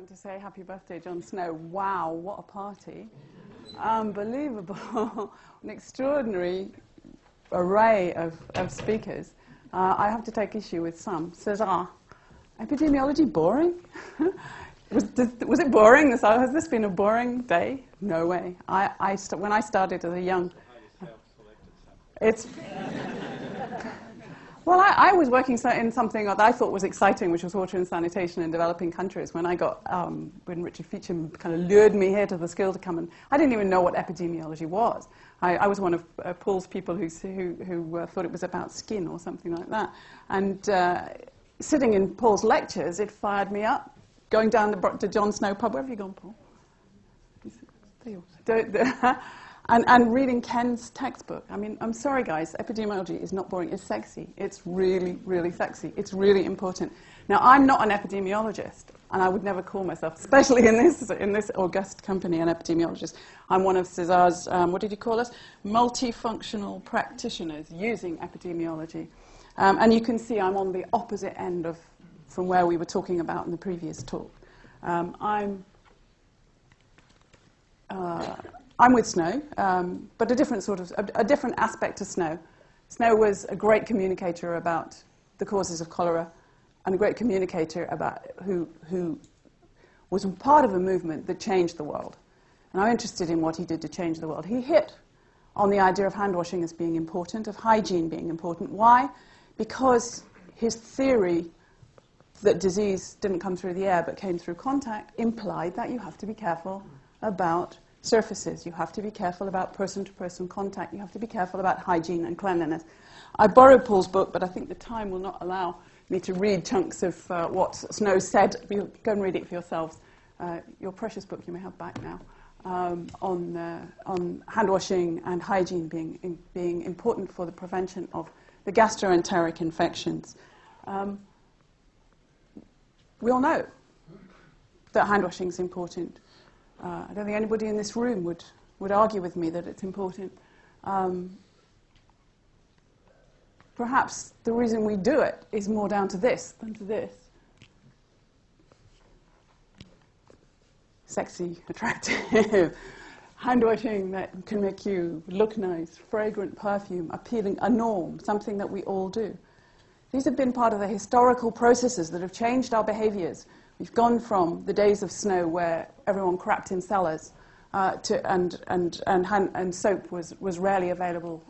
want to say happy birthday, Jon Snow. Wow, what a party. Unbelievable. An extraordinary array of speakers. I have to take issue with some. Cesar, epidemiology boring? was it boring? Has this been a boring day? No way. When I started as a young... It's... Well, I was working in something that I thought was exciting, which was water and sanitation in developing countries. When when Richard Feacham kind of lured me here to the Skill to come, and I didn't even know what epidemiology was. I was one of Paul's people who thought it was about skin or something like that. And sitting in Paul's lectures, it fired me up. Going down to Jon Snow pub. Where have you gone, Paul? There you are. And reading Ken's textbook. I mean, I'm sorry, guys, epidemiology is not boring. It's sexy. It's really, really sexy. It's really important. Now, I'm not an epidemiologist, and I would never call myself, especially in this august company, an epidemiologist. I'm one of Cesar's, what did he call us? Multifunctional practitioners using epidemiology. And you can see I'm on the opposite end from where we were talking about in the previous talk. I'm with Snow, but a different aspect to Snow. Snow was a great communicator about the causes of cholera, and a great communicator about who was part of a movement that changed the world. And I'm interested in what he did to change the world. He hit on the idea of hand washing as being important, of hygiene being important. Why? Because his theory that disease didn't come through the air but came through contact implied that you have to be careful about surfaces. You have to be careful about person-to-person contact. You have to be careful about hygiene and cleanliness. I borrowed Paul's book, but I think the time will not allow me to read chunks of what Snow said. Go and read it for yourselves. Your precious book you may have back now, on hand washing and hygiene being important for the prevention of the gastroenteric infections. We all know that hand washing is important. I don't think anybody in this room would argue with me that it's important. Perhaps the reason we do it is more down to this than to this. Sexy, attractive, hand washing that can make you look nice, fragrant perfume, appealing, a norm, something that we all do. These have been part of the historical processes that have changed our behaviors. We've gone from the days of Snow where everyone crapped in cellars and soap was rarely available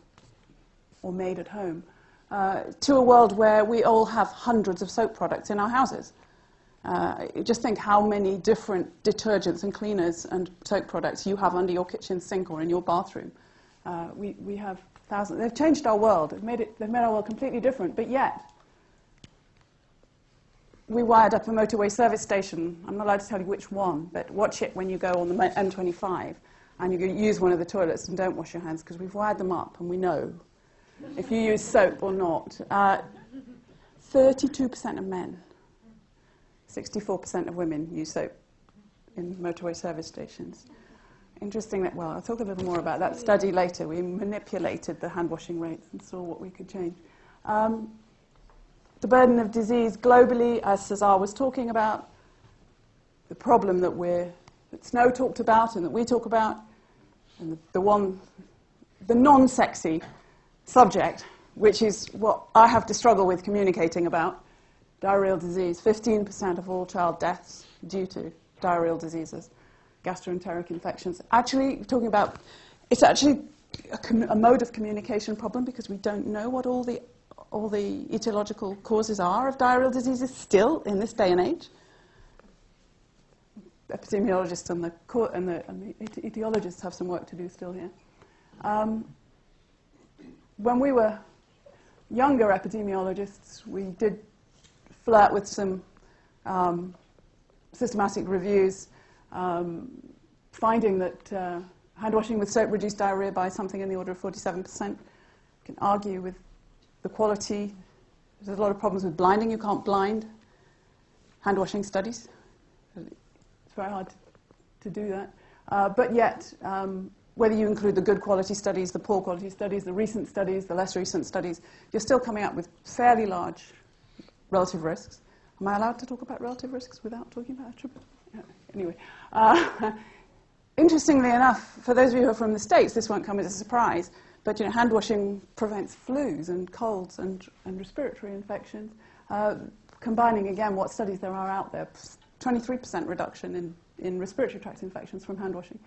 or made at home, to a world where we all have hundreds of soap products in our houses. Just think how many different detergents and cleaners and soap products you have under your kitchen sink or in your bathroom. We have thousands. They've changed our world. They've made our world completely different, but yet we wired up a motorway service station. I'm not allowed to tell you which one, but watch it when you go on the M25 and you use one of the toilets and don't wash your hands, because we've wired them up and we know if you use soap or not. 32% of men, 64% of women use soap in motorway service stations. Interesting that, well, I'll talk a little more about that study later. We manipulated the hand washing rates and saw what we could change. The burden of disease globally, as Cesar was talking about, the problem that Snow talked about and that we talk about, and the non-sexy subject, which is what I have to struggle with communicating about, diarrheal disease. 15% of all child deaths due to diarrheal diseases, gastroenteric infections. Actually, it's actually a mode of communication problem, because we don't know what all the etiological causes are of diarrheal diseases still in this day and age. Epidemiologists and the etiologists have some work to do still here. When we were younger epidemiologists, we did flirt with some systematic reviews, finding that hand washing with soap reduced diarrhea by something in the order of 47%. You can argue with the quality. There's a lot of problems with blinding. You can't blind hand washing studies. It's very hard to do that. But yet, whether you include the good quality studies, the poor quality studies, the recent studies, the less recent studies, you're still coming up with fairly large relative risks. Am I allowed to talk about relative risks without talking about attribute? Anyway, interestingly enough, for those of you who are from the States, this won't come as a surprise, but hand washing prevents flus and colds and respiratory infections. Combining, again, what studies there are out there, 23% reduction in respiratory tract infections from hand washing.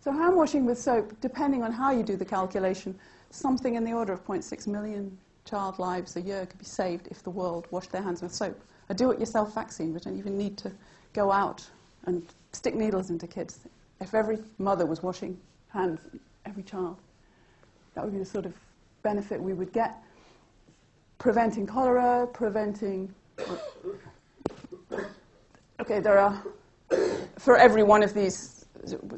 So hand washing with soap, depending on how you do the calculation, something in the order of 0.6 million child lives a year could be saved if the world washed their hands with soap. A do-it-yourself vaccine, we don't even need to go out and stick needles into kids. If every mother was washing hands, every child, that would be the sort of benefit we would get. Preventing cholera, preventing... Okay, there are... For every one of these,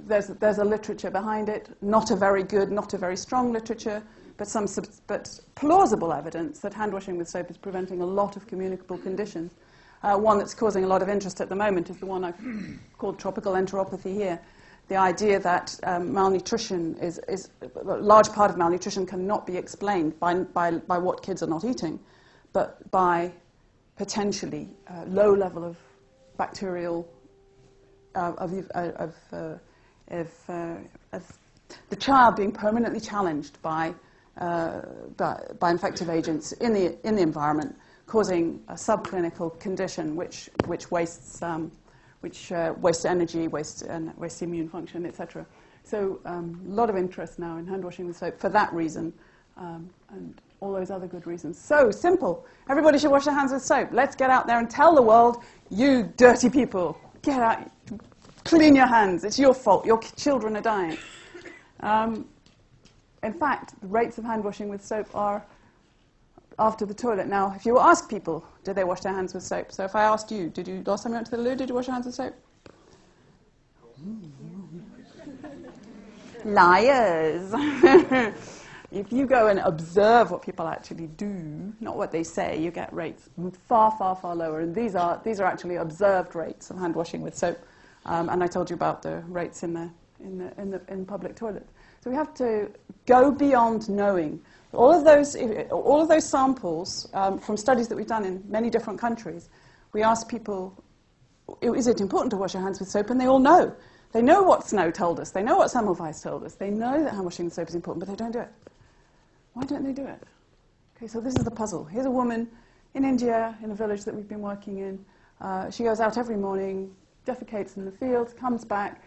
there's a literature behind it. Not a very good, not a very strong literature, but plausible evidence that hand washing with soap is preventing a lot of communicable conditions. One that's causing a lot of interest at the moment is the one I've called tropical enteropathy here. The idea that malnutrition is a large part of malnutrition cannot be explained by what kids are not eating, but by potentially low level of bacterial of the child being permanently challenged by infective agents in the environment, causing a subclinical condition which wastes energy, wastes immune function, etc. So a lot of interest now in hand washing with soap for that reason, and all those other good reasons. So simple. Everybody should wash their hands with soap. Let's get out there and tell the world, you dirty people, get out, clean your hands. It's your fault. Your children are dying. In fact, the rates of hand washing with soap are after the toilet. Now, if you ask people, do they wash their hands with soap? So if I asked you, last time you went to the loo, did you wash your hands with soap? Liars. If you go and observe what people actually do, not what they say, you get rates far, far, far lower. And these are actually observed rates of hand washing with soap. And I told you about the rates in public toilets. So we have to go beyond knowing. All of those samples from studies that we've done in many different countries, we asked people, is it important to wash your hands with soap? And they all know. They know what Snow told us. They know what Semmelweis told us. They know that hand washing with soap is important, but they don't do it. Why don't they do it? Okay, so this is the puzzle. Here's a woman in India, in a village that we've been working in. She goes out every morning, defecates in the fields, comes back,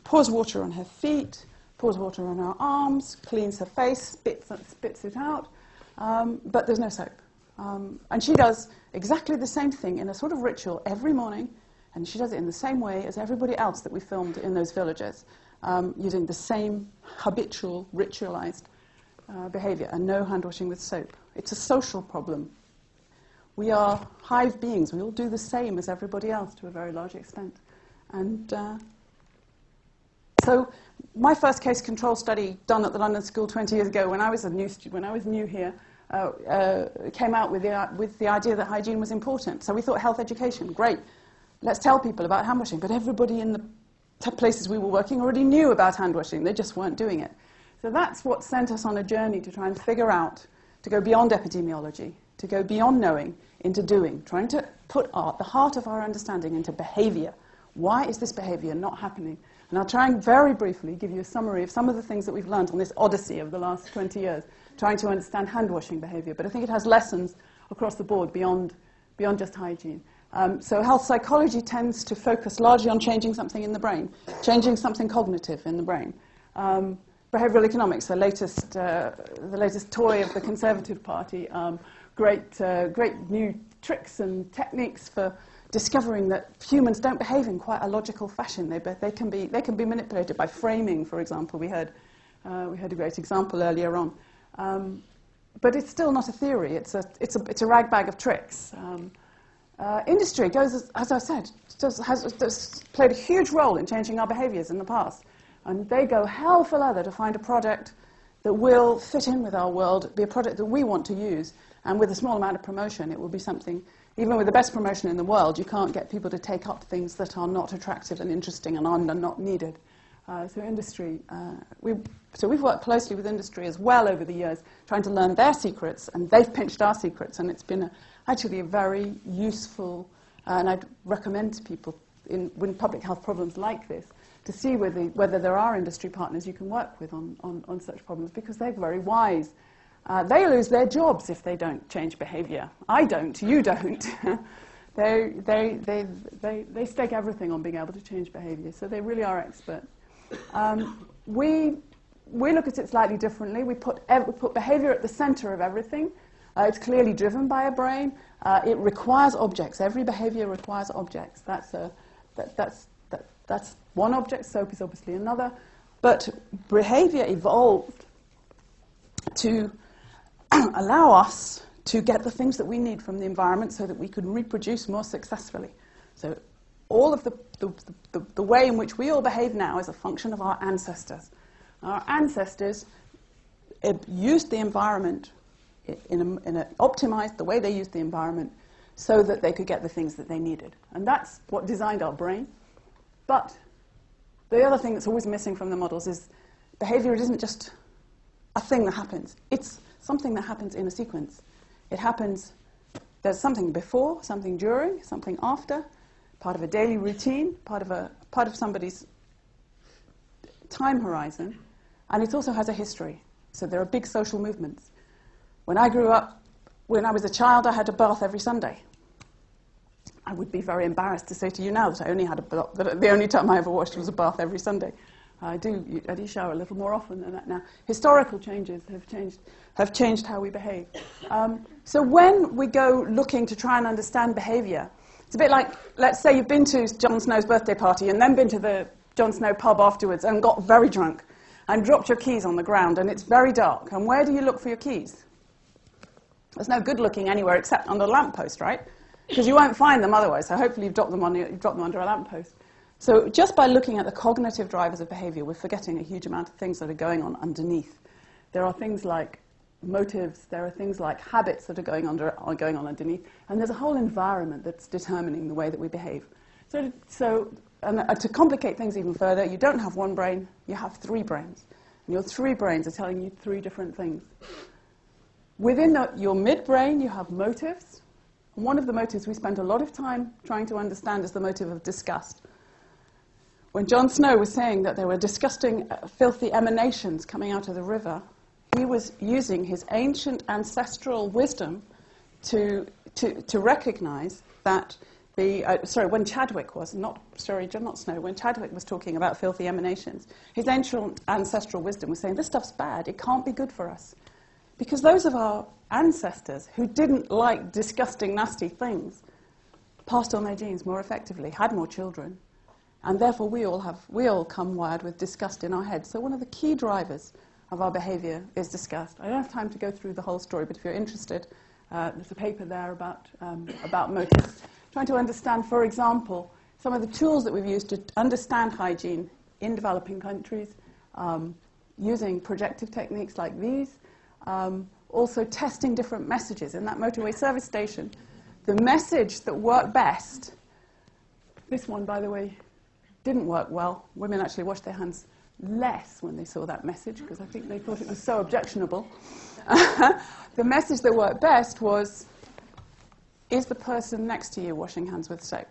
pours water on her feet, pours water on her arms, cleans her face, spits it out, but there's no soap. And she does exactly the same thing in a sort of ritual every morning, and she does it in the same way as everybody else that we filmed in those villages, using the same habitual, ritualized behavior, and no hand washing with soap. It's a social problem. We are hive beings. We all do the same as everybody else to a very large extent. And so my first case control study done at the London School 20 years ago when I was new here, came out with the idea that hygiene was important. So we thought health education, great. Let's tell people about hand washing. But everybody in the places we were working already knew about hand washing. They just weren't doing it. So that's what sent us on a journey to try and figure out, to go beyond epidemiology, to go beyond knowing into doing, trying to put the heart of our understanding into behavior. Why is this behavior not happening? And I'll try and very briefly give you a summary of some of the things that we've learned on this odyssey of the last 20 years, trying to understand hand-washing behavior. But I think it has lessons across the board beyond just hygiene. So health psychology tends to focus largely on changing something in the brain, changing something cognitive in the brain. Behavioral economics, the latest toy of the Conservative Party, great new tricks and techniques for discovering that humans don't behave in quite a logical fashion. They can be manipulated by framing, for example. We heard a great example earlier on, but it's still not a theory. It's a ragbag of tricks. Industry goes, as I said, has played a huge role in changing our behaviours in the past, and they go hell for leather to find a product that will fit in with our world, be a product that we want to use, and with a small amount of promotion, it will be something. Even with the best promotion in the world, you can't get people to take up things that are not attractive and interesting and are not needed. So industry, we've worked closely with industry as well over the years, trying to learn their secrets, and they've pinched our secrets, and it's been actually a very useful, and I'd recommend to people when public health problems like this, to see whether there are industry partners you can work with on such problems, because they're very wise. They lose their jobs if they don't change behavior. I don't, you don't. They stake everything on being able to change behavior, so they really are experts. We look at it slightly differently. We put behavior at the center of everything. It's clearly driven by a brain. It requires objects. Every behavior requires objects. That's one object. Soap is obviously another. But behavior evolved to allow us to get the things that we need from the environment so that we could reproduce more successfully. So all of the way in which we all behave now is a function of our ancestors. Our ancestors used the environment, optimized the way they used the environment so that they could get the things that they needed. And that's what designed our brain. But the other thing that's always missing from the models is behavior isn't just a thing that happens. It's something that happens in a sequence. It happens, there's something before, something during, something after, part of a daily routine, part of somebody's time horizon, and it also has a history. So there are big social movements. When I grew up, when I was a child, I had a bath every Sunday. I would be very embarrassed to say to you now that I only had a bath, that the only time I ever washed was a bath every Sunday. I do shower a little more often than that now. Historical changes have changed how we behave. So when we go looking to try and understand behavior, it's a bit like, let's say you've been to Jon Snow's birthday party and then been to the Jon Snow pub afterwards and got very drunk and dropped your keys on the ground and it's very dark. And where do you look for your keys? There's no good looking anywhere except under a lamppost, right? Because you won't find them otherwise. So hopefully you've dropped them under a lamppost. So just by looking at the cognitive drivers of behavior, we're forgetting a huge amount of things that are going on underneath. There are things like motives, there are things like habits that are going on underneath, and there's a whole environment that's determining the way that we behave. So to complicate things even further, you don't have one brain, you have three brains. And your three brains are telling you three different things. Within your midbrain, you have motives. And one of the motives we spent a lot of time trying to understand is the motive of disgust. When Jon Snow was saying that there were disgusting, filthy emanations coming out of the river, he was using his ancient ancestral wisdom to recognize that when Chadwick was, not Snow, when Chadwick was talking about filthy emanations, his ancient ancestral wisdom was saying, this stuff's bad, it can't be good for us. Because those of our ancestors who didn't like disgusting, nasty things passed on their genes more effectively, had more children, and therefore we all come wired with disgust in our heads. So one of the key drivers of our behavior is disgust. I don't have time to go through the whole story, but if you're interested, there's a paper there about motives. Trying to understand, for example, some of the tools that we've used to understand hygiene in developing countries, using projective techniques like these, also testing different messages. In that motorway service station, the message that worked best, this one, by the way, didn't work well. Women actually washed their hands less when they saw that message, because I think they thought it was so objectionable. The message that worked best was, is the person next to you washing hands with soap?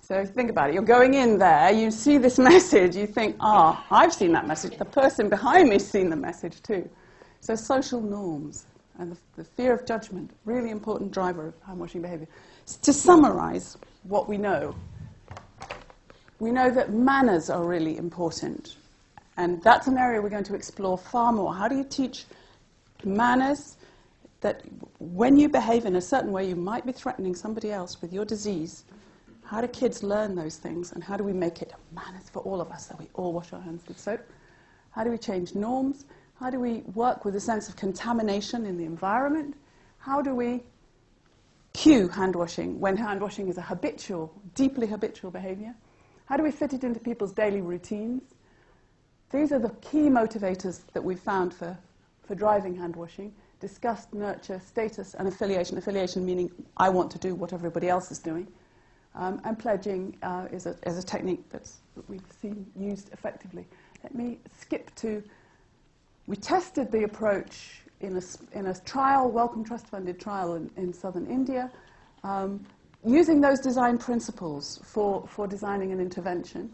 So think about it. You're going in there, you see this message, you think, I've seen that message. The person behind me's seen the message too. So social norms and the fear of judgment, really important driver of hand-washing behavior. To summarize what we know that manners are really important. And that's an area we're going to explore far more. How do you teach manners that when you behave in a certain way, you might be threatening somebody else with your disease? How do kids learn those things? And how do we make it manners for all of us, so we all wash our hands with soap? How do we change norms? How do we work with a sense of contamination in the environment? How do we cue hand-washing when hand-washing is a habitual, deeply habitual behavior? How do we fit it into people's daily routines? These are the key motivators that we've found for driving hand-washing. Disgust, nurture, status, and affiliation. Affiliation meaning I want to do what everybody else is doing. And pledging is a technique that we've seen used effectively. Let me skip to, we tested the approach in a trial, Wellcome Trust-funded trial in southern India. using those design principles for designing an intervention,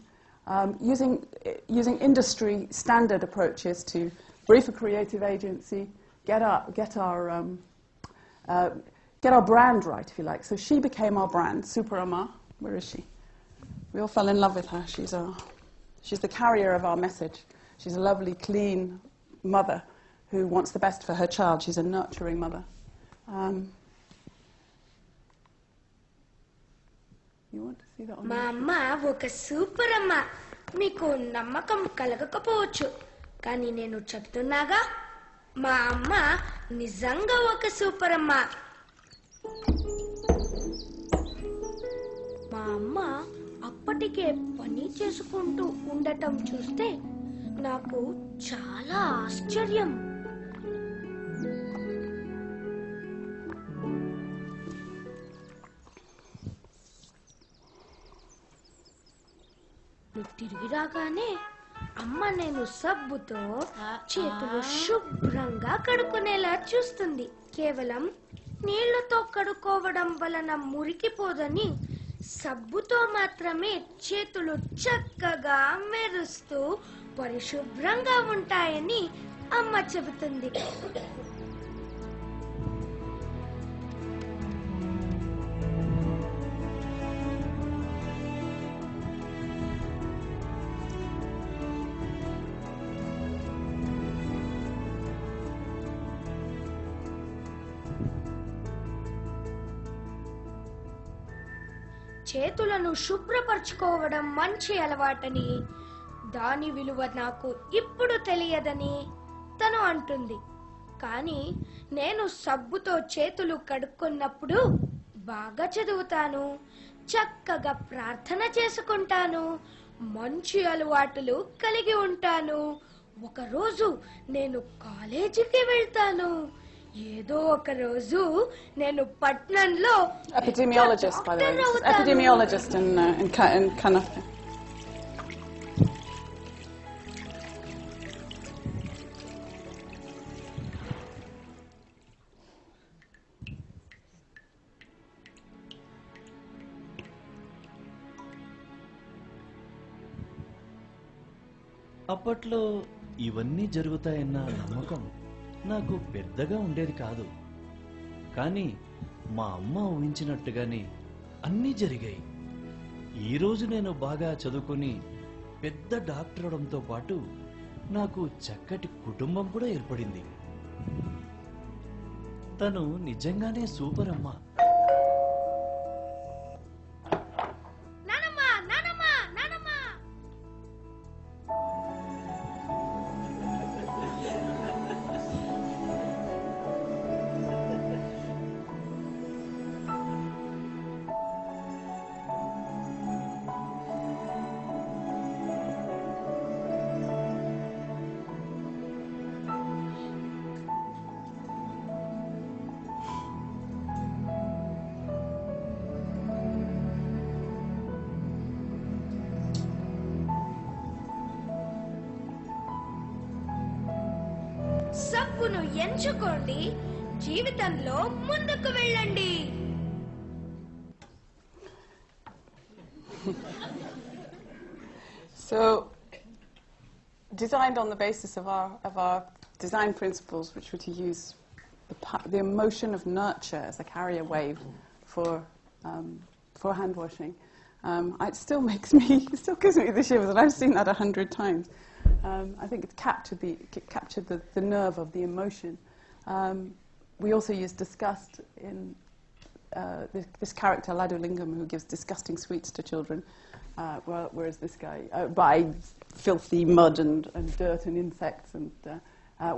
using industry standard approaches to brief a creative agency, get our brand right, if you like. So she became our brand, Super Amma. Where is she? We all fell in love with her. She's the carrier of our message. She's a lovely, clean mother who wants the best for her child. She's a nurturing mother. You want to see that on? మా అమ్మ ఒక super అమ్మ. మీకు నమ్మకం కలగకపోవచ్చు, కానీ నేను చెప్తున్నాగా, మా అమ్మ నిజంగా ఒక సూపర్ అమ్మ. మా అమ్మ అప్పటికే పని చేసుకుంటూ ఉండటం చూస్తే నాకు చాలా ఆశ్చర్యం. తిరిగి రాగానే అమ్మ నేను సబ్బుతో చేతులు శుభ్రంగా కడుక్కునేలా చూస్తుంది. కేవలం నీళ్లతో కడుక్కోవడం వలన మురికిపోదని సబ్బుతో మాత్రమే చేతులు చక్కగా మెరుస్తూ పరిశుభ్రంగా ఉంటాయని అమ్మ చెబుతుంది. చేతులను శుభ్రపరచుకోవడం మంచి అలవాటని, దాని విలువ నాకు ఇప్పుడు తెలియదని తను అంటుంది. కానీ నేను సబ్బుతో చేతులు కడుక్కున్నప్పుడు బాగా చదువుతాను, చక్కగా ప్రార్థన చేసుకుంటాను, మంచి అలవాటులు కలిగి ఉంటాను. ఒకరోజు నేను కాలేజీకి వెళ్తాను. ఏదో ఒక రోజు నేను పట్నంలో epidemiologist, by the way. Epidemiologist in Kannada. అప్పట్లో ఇవన్నీ జరుగుతాయన్న నమ్మకం నాకు పెద్దగా ఉండేది కాదు. కానీ మా అమ్మ ఊహించినట్టుగానే అన్నీ జరిగాయి. ఈరోజు నేను బాగా చదువుకొని పెద్ద డాక్టర్ అవడంతో పాటు నాకు చక్కటి కుటుంబం కూడా ఏర్పడింది. తను నిజంగానే సూపర్ అమ్మ. సబ్బును ఎంచుకోండి, జీవితంలో ముందుకు వెళ్ళండి. So, designed on the basis of our design principles, which were to use the emotion of nurture as a carrier wave for hand washing. It still gives me the shivers, and I've seen that 100 times. I think it captured the nerve of the emotion. We also use disgust in this character Ladulingam, who gives disgusting sweets to children, whereas this guy by filthy mud and dirt and insects, and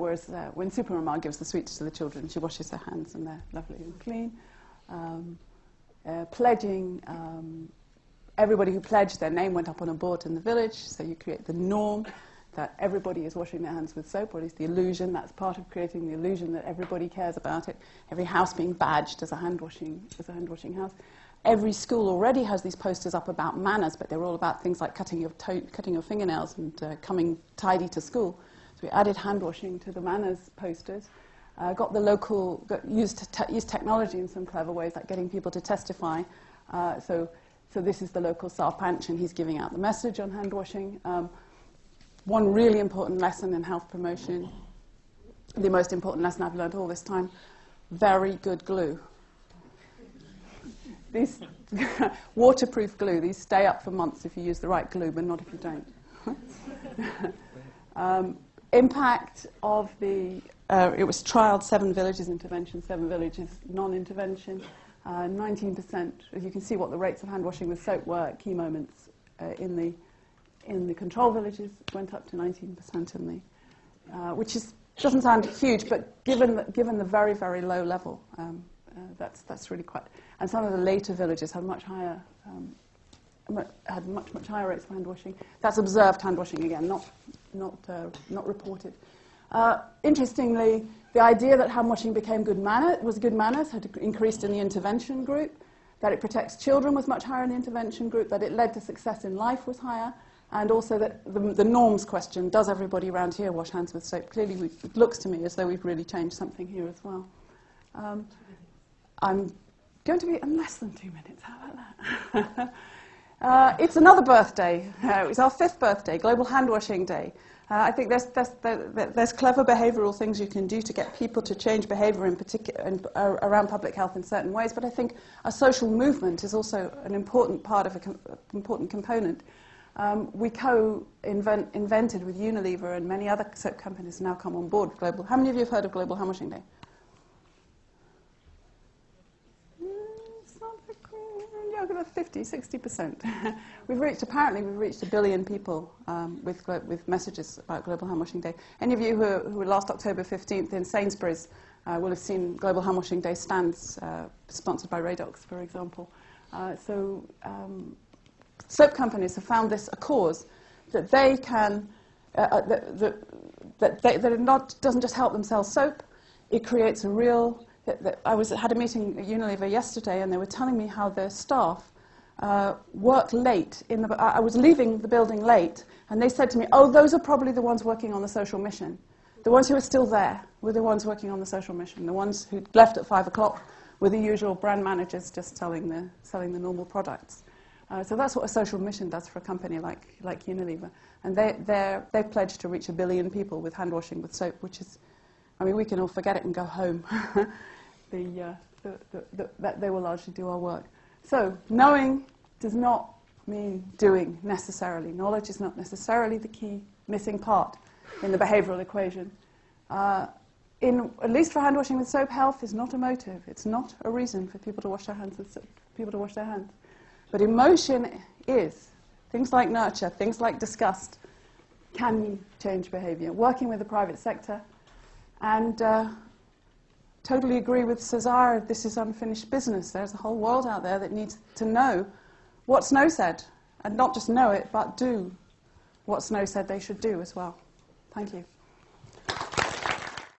whereas when Supermama gives the sweets to the children, she washes her hands and they're lovely and clean. Pledging. Everybody who pledged, their name went up on a board in the village, so you create the norm that everybody is washing their hands with soap, or at least the illusion. That's part of creating the illusion that everybody cares about it. Every house being badged as a hand washing house. Every school already has these posters up about manners, but they're all about things like cutting your fingernails and coming tidy to school. So we added hand washing to the manners posters. Used technology in some clever ways, like getting people to testify So this is the local sarpanch, and he's giving out the message on hand washing. One really important lesson in health promotion, the most important lesson I've learned all this time, very good glue. These waterproof glue, these stay up for months if you use the right glue, but not if you don't. Impact of the, it was trialed 7 villages intervention, 7 villages non-intervention. 19%, as you can see what the rates of hand washing with soap were at key moments in the control villages, went up to 19% in the, which doesn't sound huge, but given the very, very low level, that's really quite. And some of the later villages had much higher rates of hand washing. That's observed hand washing again, not reported. Interestingly, the idea that hand washing became good manners had increased in the intervention group, that it protects children was much higher in the intervention group, that it led to success in life was higher, and also that the norms question, does everybody around here wash hands with soap? Clearly, it looks to me as though we've really changed something here as well. I'm going to be in less than 2 minutes. How about that? It's another birthday. It's our 5th birthday, Global Hand Washing Day. I think there's clever behavioural things you can do to get people to change behaviour in particular and around public health in certain ways. But I think a social movement is also an important part of important component. We invented with Unilever and many other soap companies now come on board with Global. How many of you have heard of Global Hand Washing Day? Over 50, 60%. We've reached 1 billion people with messages about Global Hand Washing Day. Any of you who were last October 15th in Sainsbury's will have seen Global Hand Washing Day stands sponsored by Radox, for example. Soap companies have found this a cause that they can, that it doesn't just help them sell soap, it creates a real. I had a meeting at Unilever yesterday, and they were telling me how their staff work late. I was leaving the building late, and they said to me, "Oh, those are probably the ones working on the social mission. The ones who are still there were the ones working on the social mission. The ones who left at 5 o'clock were the usual brand managers just selling the normal products." So that's what a social mission does for a company like Unilever. And they've pledged to reach 1 billion people with hand washing with soap, which is, I mean, we can all forget it and go home. That they will largely do our work. So knowing does not mean doing necessarily. Knowledge is not necessarily the key missing part in the behavioural equation. At least for hand washing with soap, health is not a motive. It's not a reason for people to wash their hands with soap, people to wash their hands. But emotion is. Things like nurture, things like disgust can change behaviour. Working with the private sector and totally agree with Cesar, this is unfinished business. There's a whole world out there that needs to know what Snow said, and not just know it, but do what Snow said they should do as well. Thank you.